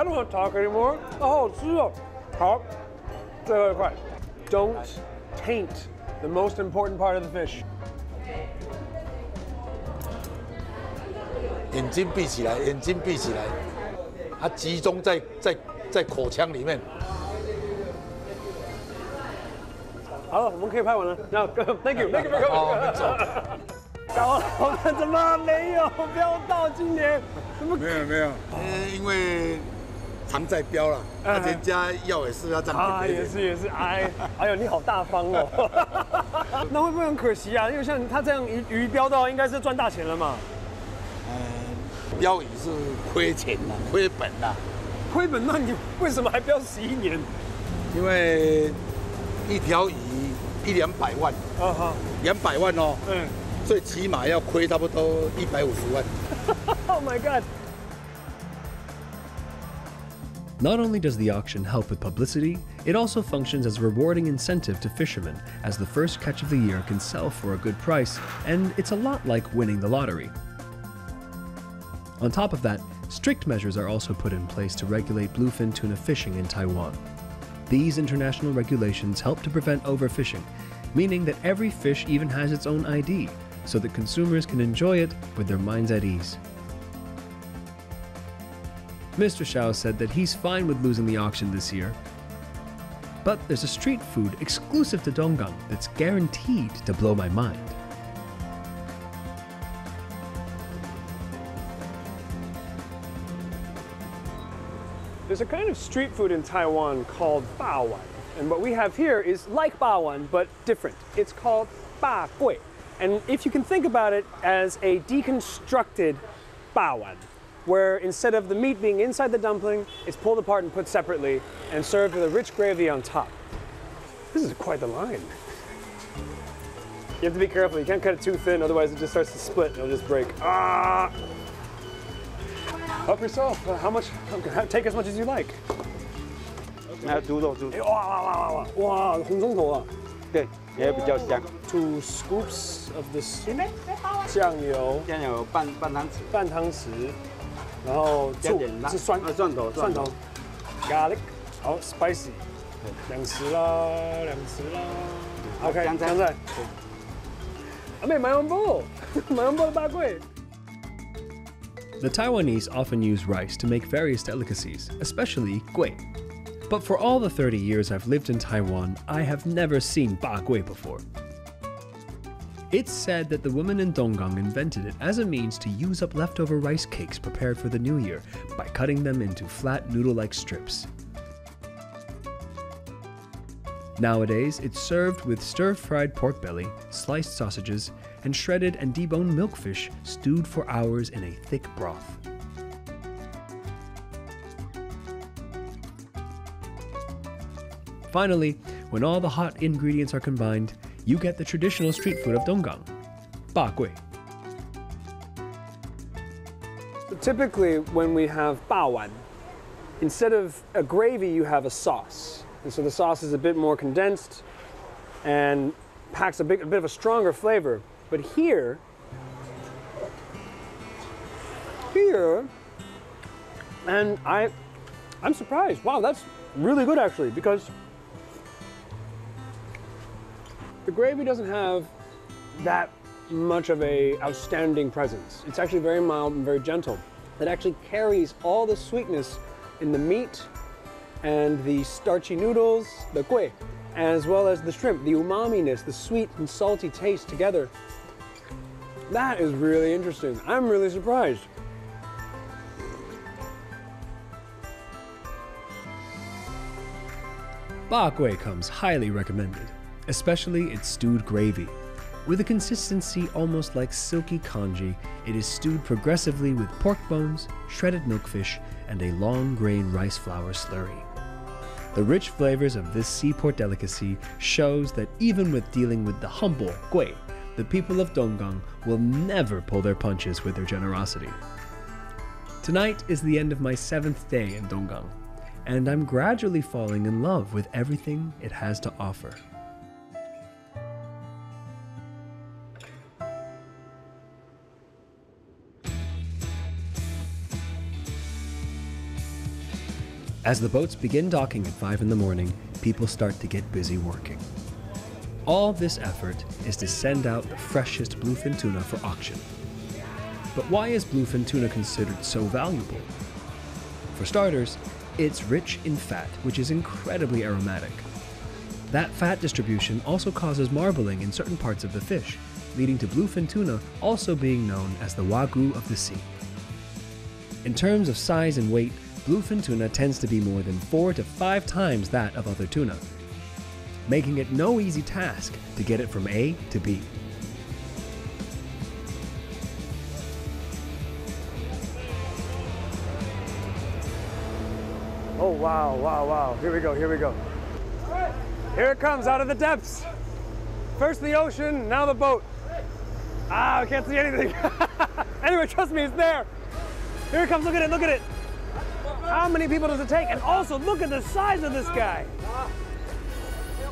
I don't want to talk anymore. 好好吃哦。好，最后一块。Don't taint the most important part of the fish. 眼睛闭起来，眼睛闭起来，它集中在口腔里面。好了，我们可以拍完了。那 Thank you for coming. 好，我们走。高老板怎么没有标到今年？怎么没有，因为常在标了，人家要也是要这样。啊，也是，哎呦，你好大方哦。那会不会很可惜啊？因为像他这样鱼标到，应该是赚大钱了嘛。标鱼是亏钱的，亏本的。亏本？那你为什么还标11年？因为一条鱼100-200万，200万哦，最起码要亏差不多150万。Oh my God! Not only does the auction help with publicity, it also functions as a rewarding incentive to fishermen, as the first catch of the year can sell for a good price, and it's a lot like winning the lottery. On top of that, strict measures are also put in place to regulate bluefin tuna fishing in Taiwan. These international regulations help to prevent overfishing, meaning that every fish even has its own ID, so that consumers can enjoy it with their minds at ease. Mr. Xiao said that he's fine with losing the auction this year, but there's a street food exclusive to Donggang that's guaranteed to blow my mind. There's a kind of street food in Taiwan called bawan, and what we have here is like bawan but different. It's called ba gui, and if you can think about it as a deconstructed bawan, where instead of the meat being inside the dumpling, it's pulled apart and put separately and served with a rich gravy on top. This is quite the line. You have to be careful, you can't cut it too thin, otherwise it just starts to split and it'll just break. Ah! Help yourself. How much? Take as much as you like. 那猪肉。哇，红葱头啊！对，也比较香。 2 scoops of this 酱油，半汤匙，然后醋是蒜头 ，garlic， 好 spicy， 2匙啦。OK， 香菜。阿妹买完包的八贵。 The Taiwanese often use rice to make various delicacies, especially gui. But for all the 30 years I've lived in Taiwan, I have never seen ba gui before. It's said that the women in Donggang invented it as a means to use up leftover rice cakes prepared for the new year by cutting them into flat noodle-like strips. Nowadays, it's served with stir-fried pork belly, sliced sausages, and shredded and deboned milkfish stewed for hours in a thick broth. Finally, when all the hot ingredients are combined, you get the traditional street food of Donggang, ba gui. So typically, when we have bawan, instead of a gravy, you have a sauce. And so the sauce is a bit more condensed and packs a bit of a stronger flavor. But here, and I'm surprised. Wow, that's really good actually, because the gravy doesn't have that much of a outstanding presence. It's actually very mild and very gentle. It actually carries all the sweetness in the meat and the starchy noodles, the gui, as well as the shrimp, the umami-ness, the sweet and salty taste together. That is really interesting. I'm really surprised. Ba gui comes highly recommended, especially its stewed gravy. With a consistency almost like silky congee, it is stewed progressively with pork bones, shredded milkfish, and a long-grain rice flour slurry. The rich flavors of this seaport delicacy shows that even with dealing with the humble gui, the people of Donggang will never pull their punches with their generosity. Tonight is the end of my 7th day in Donggang, and I'm gradually falling in love with everything it has to offer. As the boats begin docking at 5 in the morning, people start to get busy working. All this effort is to send out the freshest bluefin tuna for auction. But why is bluefin tuna considered so valuable? For starters, it's rich in fat, which is incredibly aromatic. That fat distribution also causes marbling in certain parts of the fish, leading to bluefin tuna also being known as the wagyu of the sea. In terms of size and weight, bluefin tuna tends to be more than 4 to 5 times that of other tuna, making it no easy task to get it from A to B. Oh, wow, wow, wow. Here we go, here we go. Here it comes out of the depths. First the ocean, now the boat. Ah, I can't see anything. Anyway, trust me, it's there. Here it comes, look at it, look at it. How many people does it take? And also, look at the size of this guy.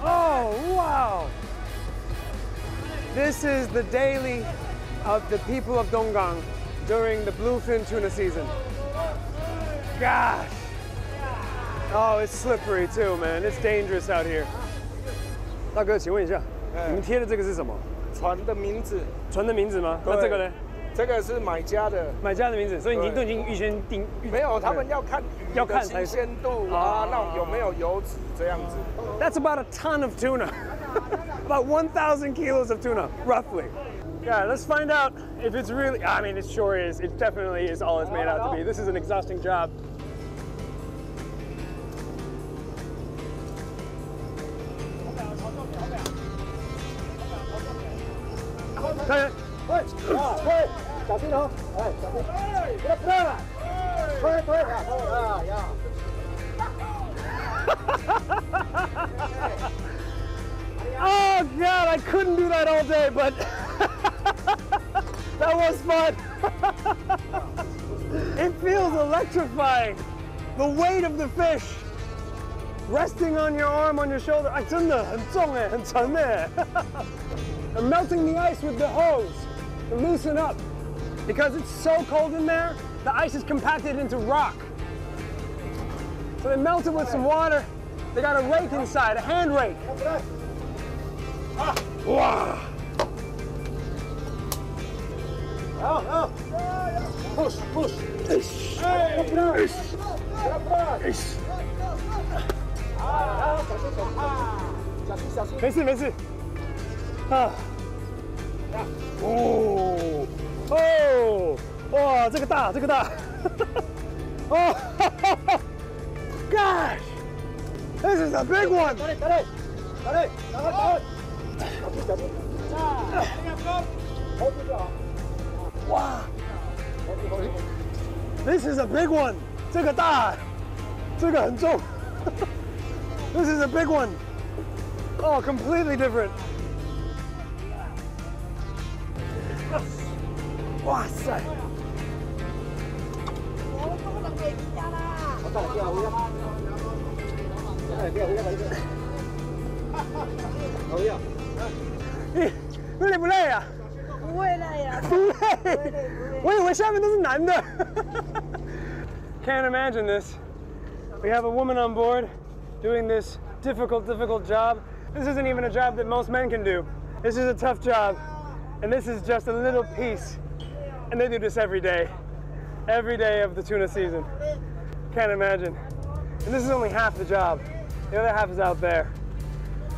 Oh, wow. This is the daily of the people of Donggang during the bluefin tuna season. Gosh. Oh, it's slippery too, man. It's dangerous out here. 大哥，请问一下，你们贴的这个是什么？船的名字。船的名字吗？那这个呢？这个是买家的。买家的名字，所以你都已经预先定。没有，他们要看鱼的新鲜度啊，那有没有油脂这样子。That's about a ton of tuna. About 1,000 kilos of tuna, roughly. Yeah, let's find out if it's really. I mean, it sure is. It definitely is all it's made out to be. This is an exhausting job. Oh God, I couldn't do that all day, but that was fun. It feels electrifying. The weight of the fish resting on your arm, on your shoulder. 哎，真的很重哎，很沉哎。I'm melting the ice with the hose to loosen up. Because it's so cold in there, the ice is compacted into rock. So they melt it with some water. They got a rake inside, a hand rake. Wow. Push, push. Merci. Ah. Oh. Oh. Wow, 这个大。Oh. Gosh. This is a big one. Wow. This is a big one. 这个大，这个很重。This is a big one. Oh, completely different. 哇塞！你累不累啊？不会累呀。不累。我以为下面都是男的。Can't imagine this. We have a woman on board doing this difficult job. This isn't even a job that most men can do. This is a tough job. And this is just a little piece. And they do this every day of the tuna season. Can't imagine. And this is only half the job. The other half is out there.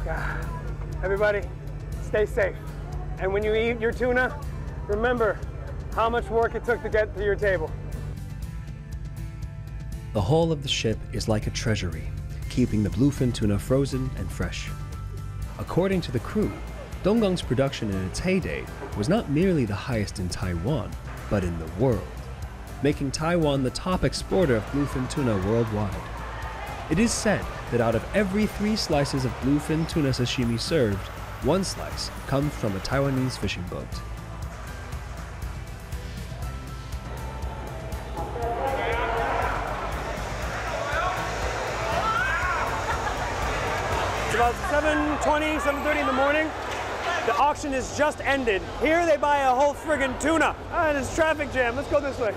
God. Everybody, stay safe. And when you eat your tuna, remember how much work it took to get to your table. The hull of the ship is like a treasury, keeping the bluefin tuna frozen and fresh. According to the crew, Donggang's production in its heyday was not merely the highest in Taiwan, but in the world, making Taiwan the top exporter of bluefin tuna worldwide. It is said that out of every 3 slices of bluefin tuna sashimi served, 1 slice comes from a Taiwanese fishing boat. It's about 7:20, 7:30 in the morning. The auction has just ended. Here they buy a whole friggin' tuna. Ah, and it's traffic jam. Let's go this way.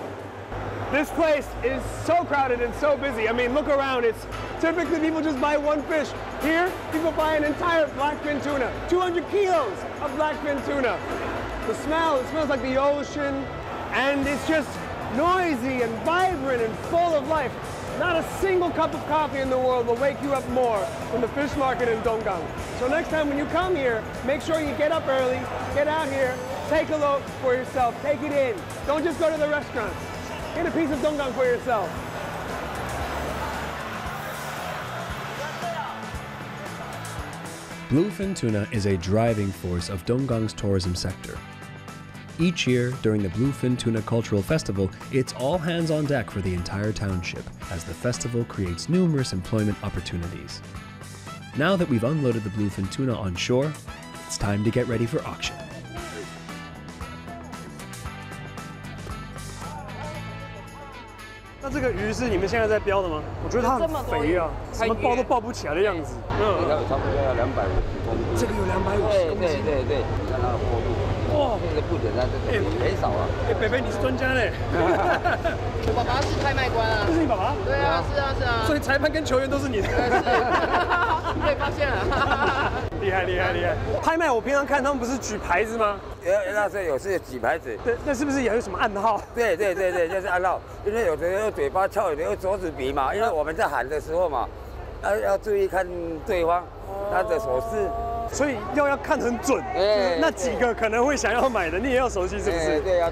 This place is so crowded and so busy. I mean, look around. It's typically people just buy one fish. Here, people buy an entire blackfin tuna, 200 kilos of blackfin tuna. The smell, it smells like the ocean, and it's just noisy and vibrant and full of life. Not a single cup of coffee in the world will wake you up more than the fish market in Donggang. So next time when you come here, make sure you get up early, get out here, take a look for yourself, take it in. Don't just go to the restaurants. Get a piece of Donggang for yourself. Bluefin tuna is a driving force of Donggang's tourism sector. Each year, during the Bluefin Tuna Cultural Festival, it's all hands on deck for the entire township, as the festival creates numerous employment opportunities. Now that we've unloaded the bluefin tuna on shore, it's time to get ready for auction. 那这个鱼是你们现在在标的吗？我觉得它很肥啊，什么抱都抱不起来的样子。差不多要250公斤。这个有250公斤。对，你看它的厚度。哇，这个不简单，这个很少啊。北北你是专家嘞。我爸爸是拍卖官啊。这是你爸爸？对啊，是啊。所以裁判跟球员都是你的。被发现了。厉害。拍卖我平常看他们不是举牌子吗？那时候有是举牌子。对，那是不是也有什么暗号？对，就是暗号。因为有的用嘴巴敲，有的用手指比嘛。因为我们在喊的时候嘛，要注意看对方他的手势。所以要看很准。那几个可能会想要买的，你也要熟悉，是不是？对呀。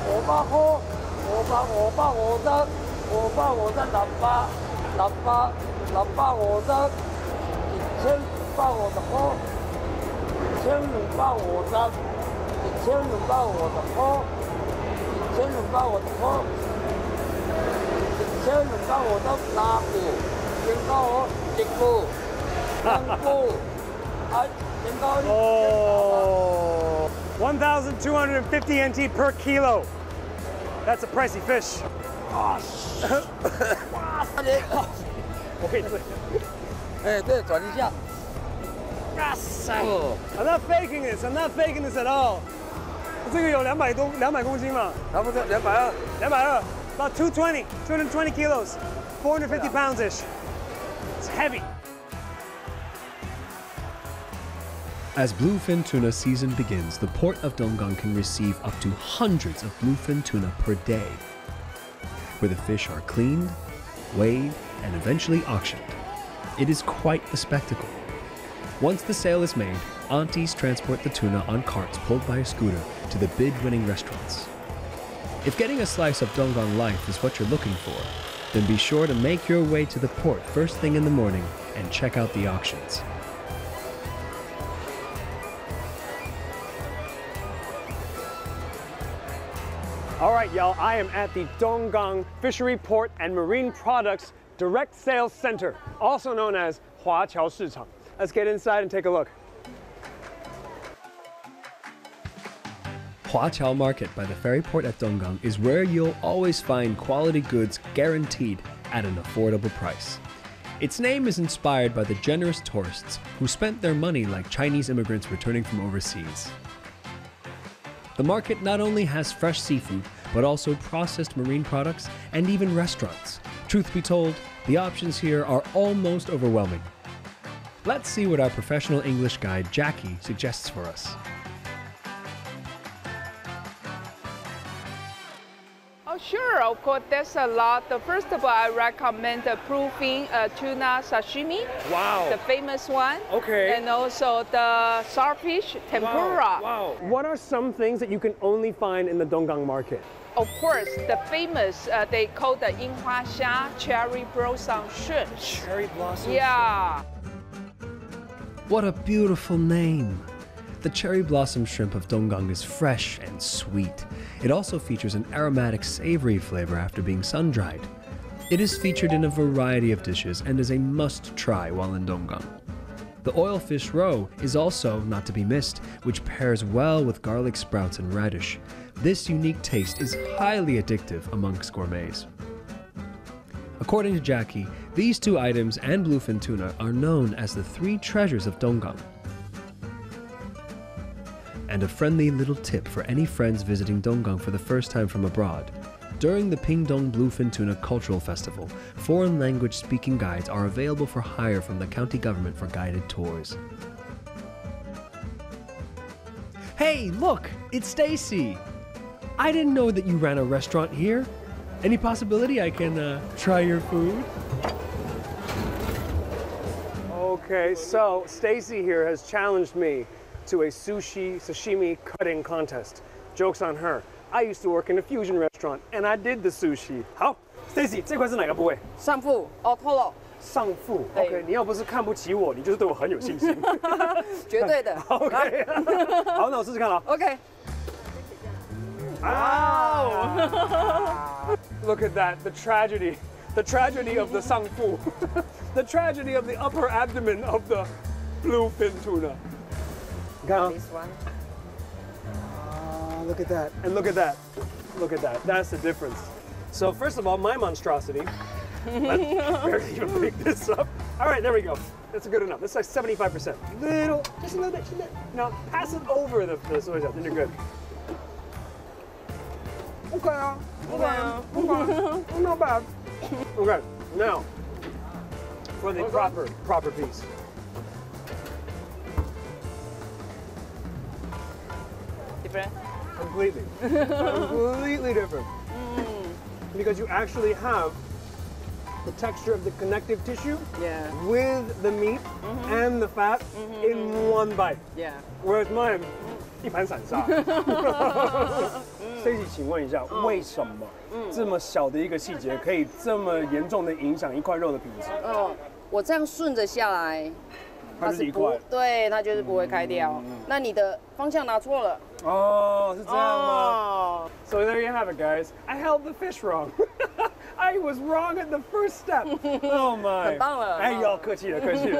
我爸我的喇叭我的1000把我的货，1000把我的1000把我的货，1000把我的货，1000把我的拉布，先告我1步，2步，先告你。哦，1,250 NT per kilo. That's a pricey fish. 我可以追。对，转一下。哇塞 ！I'm not faking this at all. 这个有200公斤嘛？差不多220。About 220 kilos, 450 pounds-ish. It's heavy. As bluefin tuna season begins, the port of Donggang can receive up to hundreds of bluefin tuna per day, where the fish are cleaned, weighed, and eventually auctioned. It is quite the spectacle. Once the sale is made, aunties transport the tuna on carts pulled by a scooter to the bid-winning restaurants. If getting a slice of Donggang life is what you're looking for, then be sure to make your way to the port first thing in the morning and check out the auctions. All right, y'all, I am at the Donggang Fishery Port and Marine Products Direct Sales Center, also known as Huaqiao Shichang. Let's get inside and take a look. Huaqiao Market by the ferry port at Donggang is where you'll always find quality goods guaranteed at an affordable price. Its name is inspired by the generous tourists who spent their money like Chinese immigrants returning from overseas. The market not only has fresh seafood, but also processed marine products and even restaurants. Truth be told, the options here are almost overwhelming. Let's see what our professional English guide Jackie suggests for us. Oh, sure, of course, there's a lot. First of all, I recommend the bluefin tuna sashimi. Wow. The famous one. Okay. And also the starfish tempura. Wow. What are some things that you can only find in the Donggang market? Of course, the famous, they call the Yinhuaxia cherry blossom shrimp. Cherry blossom. Yeah. What a beautiful name! The cherry blossom shrimp of Donggang is fresh and sweet. It also features an aromatic, savory flavor after being sun-dried. It is featured in a variety of dishes and is a must-try while in Donggang. The oil fish roe is also not to be missed, which pairs well with garlic sprouts and radish. This unique taste is highly addictive amongst gourmets. According to Jackie, these two items and bluefin tuna are known as the 3 treasures of Donggang. And a friendly little tip for any friends visiting Donggang for the first time from abroad: During the Pingdong Bluefin Tuna Cultural Festival, foreign language speaking guides are available for hire from the county government for guided tours. Hey, look, it's Stacy. I didn't know that you ran a restaurant here. Any possibility I can try your food? Okay, so Stacy here has challenged me to a sashimi cutting contest. Joke's on her. I used to work in a fusion restaurant and I did the sushi. 好 ，Stacy， 这块是哪个部位？上腹 ，Otoro， 上腹。OK， 你要不是看不起我，你就是对我很有信心。绝对的。OK， 好，那我试试看了。OK。Ow! Look at that, the tragedy of the 上腹， the tragedy of the upper abdomen of the bluefin tuna. 你看啊。This one. Look at that, and look at that. Look at that, that's the difference. So first of all, my monstrosity. Let's barely even pick this up. All right, there we go. That's good enough. That's like 75%. Just a little bit, just a little. Now pass it over the soy sauce, then you're good. Okay, not bad. Okay, now for the proper piece. Different. Completely different. Because you actually have the texture of the connective tissue with the meat and the fat in one bite. Yeah. Whereas mine, 一盘散沙。Stacy， 请问一下，为什么这么小的一个细节可以这么严重的影响一块肉的品质？我这样顺着下来，它就是一块，对，它就是不会开掉。那你的方向拿错了。哦，是这样吗？So there you have it, guys. I held the fish wrong. I was wrong at the first step. Oh my. 很棒了。哎呦，客气了，客气了。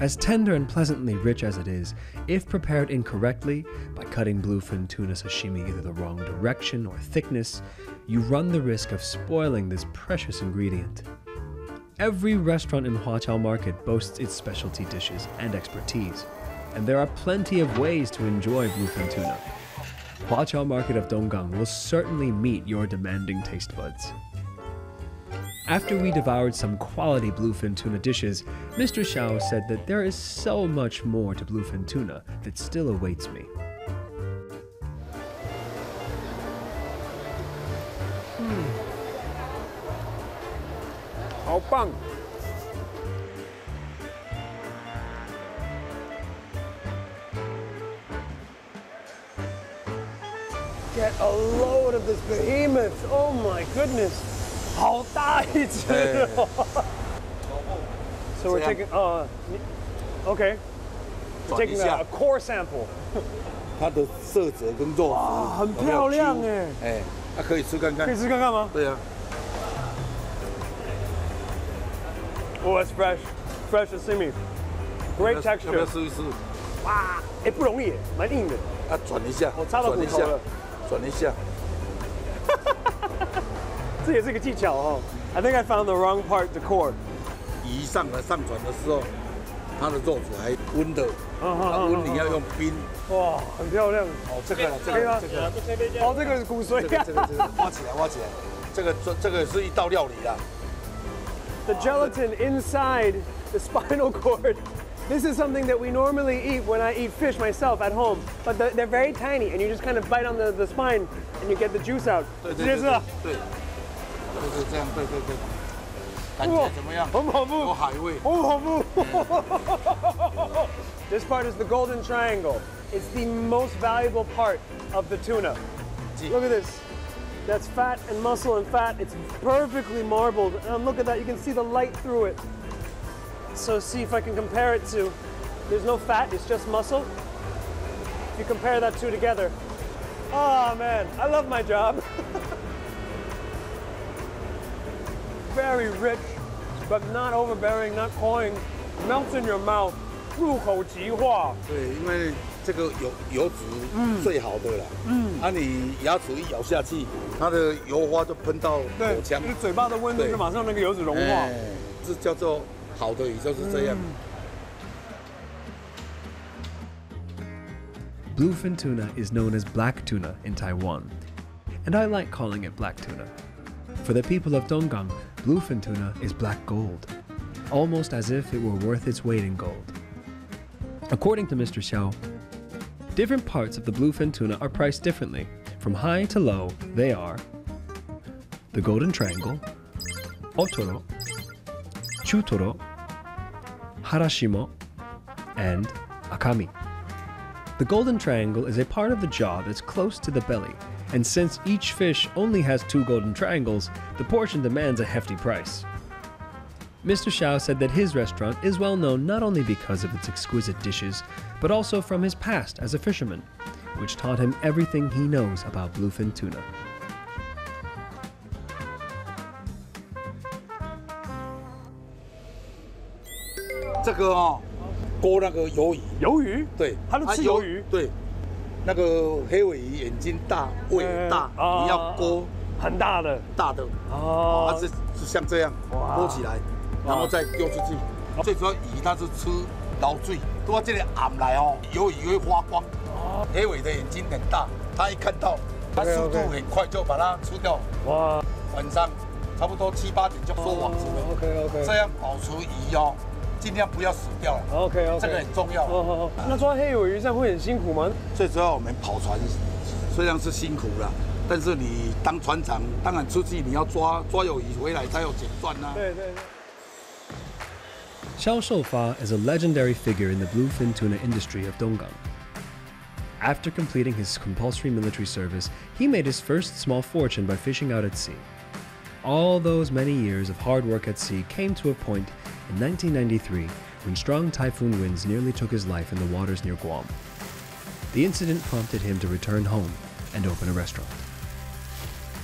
As tender and pleasantly rich as it is, if prepared incorrectly, by cutting bluefin tuna sashimi either the wrong direction or thickness, you run the risk of spoiling this precious ingredient. Every restaurant in Huaqiao Market boasts its specialty dishes and expertise, and there are plenty of ways to enjoy bluefin tuna. Huaqiao Market of Donggang will certainly meet your demanding taste buds. After we devoured some quality bluefin tuna dishes, Mr. Xiao said that there is so much more to bluefin tuna that still awaits me. How fun! Get a load of this behemoth! Oh my goodness! 好大一只哦 So we're taking, okay. We're taking a core sample. 它的色泽跟肉质很漂亮哎，哎，它可以吃看看。可以吃看看吗？对啊。Oh, that's fresh, fresh sashimi. Great texture. 要不要试一试？哇，哎，不容易，蛮硬的。啊，转一下，我插到骨头了，转一下。这也是个技巧哦。I think I found the wrong part to core. 移上转的时候，它的肉质还温的，温你要用冰。哇，很漂亮。哦，这个，哦，这个是骨髓。这个，挖起来，这个是一道料理啦。The gelatin inside the spinal cord. This is something that we normally eat when I eat fish myself at home, but they're very tiny, and you just kind of bite on the spine, and you get the juice out. 对，就是这样，对。感觉怎么样？很恐怖，有海味。很恐怖。This part is the golden triangle. It's the most valuable part of the tuna. Look at this. That's fat and muscle and fat. It's perfectly marbled. And look at that. You can see the light through it. So see if I can compare it to. There's no fat. It's just muscle. If you compare that two together. Oh man, I love my job. Very rich, but not overbearing, not cloying. Melts in your mouth. 入口即化。对，因为这个油脂最好的啦。你牙齿一咬下去，它的油花就喷到口腔，就是嘴巴的温度就马上那个油脂融化。这叫做好的鱼就是这样。Bluefin tuna is known as black tuna in Taiwan, and I like calling it black tuna. For the people of Donggang, bluefin tuna is black gold, almost as if it were worth its weight in gold. According to Mr. Xiao, different parts of the bluefin tuna are priced differently. From high to low, they are the golden triangle, otoro, chutoro, harashimo, and akami. The golden triangle is a part of the jaw that's close to the belly, and since each fish only has 2 golden triangles, the portion demands a hefty price. Mr. Xiao said that his restaurant is well known not only because of its exquisite dishes, but also from his past as a fisherman, which taught him everything he knows about bluefin tuna. 这个哦，勾那个鱿鱼，鱿鱼，对，它都吃鱿鱼，对，那个黑尾鱼眼睛大，胃大，你要勾很大的，大的，哦，它是像这样勾起来，然后再丢出去。最主要鱼它是吃捞水，都到这里暗来哦，鱿鱼会发光。黑尾的眼睛很大，它一看到，它速度很快就把它吃掉。哇，晚上差不多7、8点就收网子了。OK， 这样保持鱼哦。 尽量不要死掉了。OK， 这个很重要。那抓黑尾鱼这样会很辛苦吗？最主要我们跑船虽然是辛苦了，但是你当船长，当然出去你要抓有鱼回来才有钱赚呐。对。Xiao Shoufa is a legendary figure in the bluefin tuna industry of Donggang. After completing his compulsory military service, he made his first small fortune by fishing out at sea. All those many years of hard work at sea came to a point in 1993 when strong typhoon winds nearly took his life in the waters near Guam. The incident prompted him to return home and open a restaurant.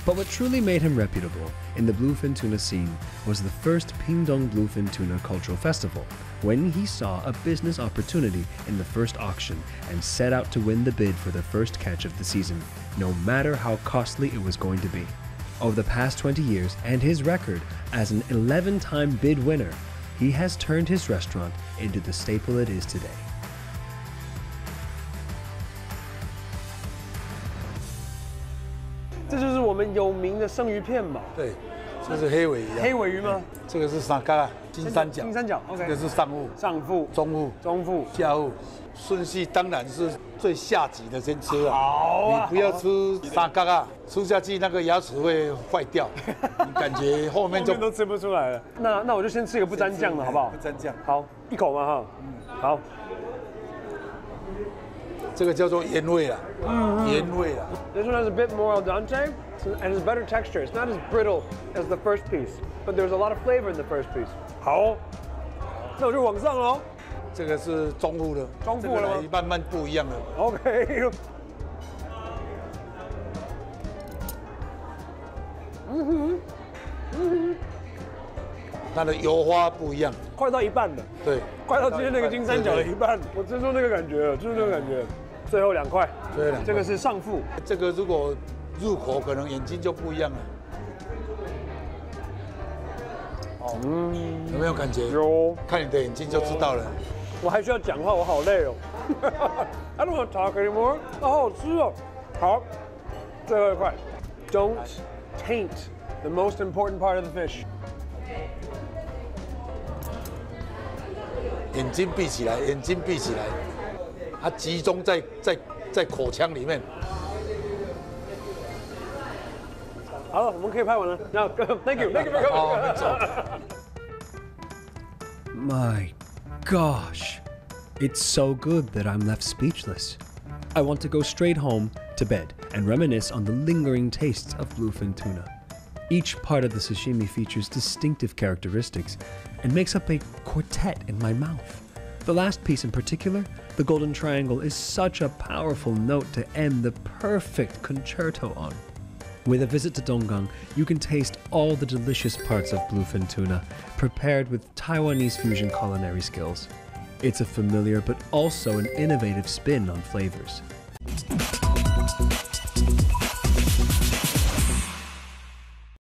But what truly made him reputable in the bluefin tuna scene was the first Pingdong Bluefin Tuna Cultural Festival, when he saw a business opportunity in the first auction and set out to win the bid for the first catch of the season, no matter how costly it was going to be. Over the past 20 years and his record as an 11-time bid winner, he has turned his restaurant into the staple it is today. 这就是我们有名的生鱼片嘛？对，这是黑尾鱼。黑尾鱼吗？这个是三角，金三角。金三角 ，OK。这个是上腹。上腹。中腹。下腹。顺序当然是最下级的先吃啊。好啊。你不要吃三角啊，吃下去那个牙齿会坏掉，你感觉后面都吃不出来了。那我就先吃一个不沾酱的好不好？不沾酱。好，一口嘛哈。好。这个叫做盐味啦。盐味啦。This one has a bit more al dente and it's better texture. It's not as brittle as the first piece, but there's a lot of flavor in the first piece. 好，那我就往上喽。这个是中腹的，中腹了吗？慢慢不一样了。OK。它的油花不一样，快到一半了。对，快到今天那个金三角的一半。我真说那个感觉了，就是那个感觉。最后2块，这个是上腹。这个如果入口，可能眼睛就不一样了。哦，有没有感觉？有，看你的眼睛就知道了。我还需要讲话，我好累哦。I don't want to talk anymore。好好吃哦。好，最后1块。Don't taint the most important part of the fish。眼睛闭起来，眼睛闭起来。它集中在口腔里面。好了，我们可以拍完了。Now, thank you for coming. My gosh, it's so good that I'm left speechless. I want to go straight home to bed and reminisce on the lingering tastes of bluefin tuna. Each part of the sashimi features distinctive characteristics and makes up a quartet in my mouth. The last piece in particular, the golden triangle, is such a powerful note to end the perfect concerto on. With a visit to Donggang, you can taste all the delicious parts of bluefin tuna, prepared with Taiwanese fusion culinary skills. It's a familiar but also an innovative spin on flavors.